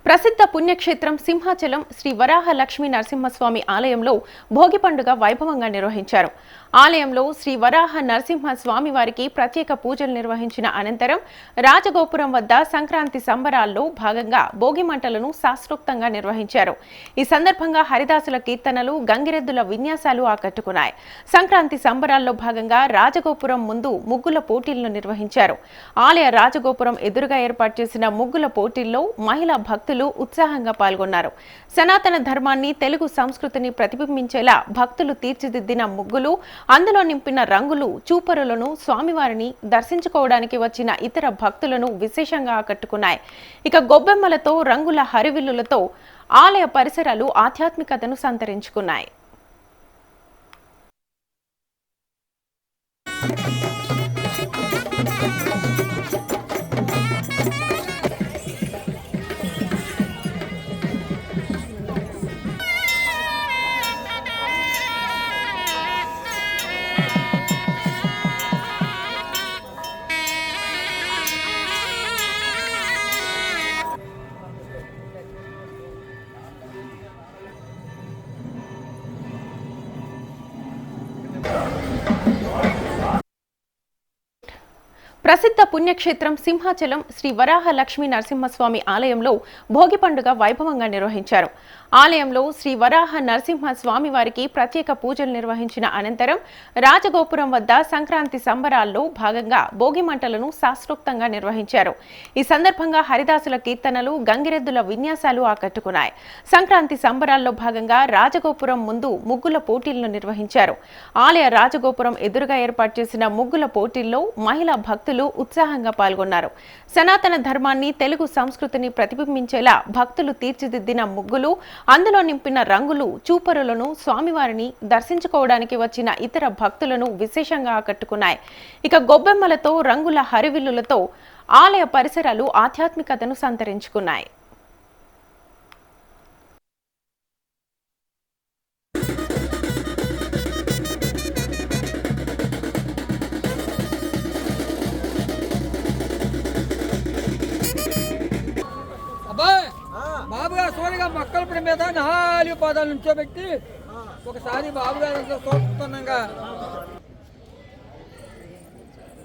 ప్రసిద్ధ పుణ్యక్షేత్రం సింహాచలం శ్రీ వరాహ లక్ష్మీ నరసింహస్వామి ఆలయంలో భోగి పండుగ వైభవంగా నిర్వహించారు. ఆలయంలో శ్రీ వరాహ నరసింహస్వామి వారికి ప్రత్యేక పూజలు నిర్వహించిన అనంతరం రాజగోపురం వద్ద సంక్రాంతి సంబరాల్లో భాగంగా భోగి మంటలను శాస్త్రోక్తంగా నిర్వహించారు. ఈ సందర్భంగా హరిదాసుల కీర్తనలు, గంగిరెద్దుల విన్యాసాలు ఆకట్టుకున్నాయి. సంక్రాంతి సంబరాల్లో భాగంగా రాజగోపురం ముందు ముగ్గుల పోటీలను నిర్వహించారు. ఆలయ రాజగోపురం ఎదురుగా ఏర్పాటు చేసిన ముగ్గుల పోటీల్లో మహిళా భక్తులు ఉత్సాహంగా పాల్గొన్నారు. సనాతన ధర్మాన్ని, తెలుగు సంస్కృతిని ప్రతిబింబించేలా భక్తులు తీర్చిదిద్దిన ముగ్గులు, అందులో నింపిన రంగులు చూపరులను, స్వామివారిని దర్శించుకోవడానికి వచ్చిన ఇతర భక్తులను విశేషంగా ఆకట్టుకున్నాయి. ఇక గొబ్బెమ్మలతో, రంగుల హరివిల్లులతో ఆలయ పరిసరాలు ఆధ్యాత్మికతను సంతరించుకున్నాయి. ప్రసిద్ధ పుణ్యక్షేత్రం సింహాచలం శ్రీ వరాహ లక్ష్మీ నరసింహస్వామి ఆలయంలో భోగి పండుగ వైభవంగా నిర్వహించారు. ఆలయంలో శ్రీ వరాహ నరసింహస్వామి వారికి ప్రత్యేక పూజలు నిర్వహించిన అనంతరం రాజగోపురం వద్ద సంక్రాంతి సంబరాల్లో భాగంగా భోగి మంటలను శాస్త్రోక్తంగా నిర్వహించారు. ఈ సందర్భంగా హరిదాసుల కీర్తనలు, గంగిరెద్దుల విన్యాసాలు ఆకట్టుకున్నాయి. సంక్రాంతి సంబరాల్లో భాగంగా రాజగోపురం ముందు ముగ్గుల పోటీలను నిర్వహించారు. ఆలయ రాజగోపురం ఎదురుగా ఏర్పాటు చేసిన ముగ్గుల పోటీల్లో మహిళా భక్తులు ఉత్సాహంగా పాల్గొన్నారు. సనాతన ధర్మాన్ని, తెలుగు సంస్కృతిని ప్రతిబింబించేలా భక్తులు తీర్చిదిద్దిన ముగ్గులు, అందులో నింపిన రంగులు చూపరులను, స్వామివారిని దర్శించుకోవడానికి వచ్చిన ఇతర భక్తులను విశేషంగా ఆకట్టుకున్నాయి. ఇక గొబ్బెమ్మలతో, రంగుల హరివిల్లులతో ఆలయ పరిసరాలు ఆధ్యాత్మికతను సంతరించుకున్నాయి. బాబుగారు సోనిగా మొక్కల మీద 4 పాదాలు నుంచోబెట్టి ఒకసారి బాబుగారు చూస్తున్నాగా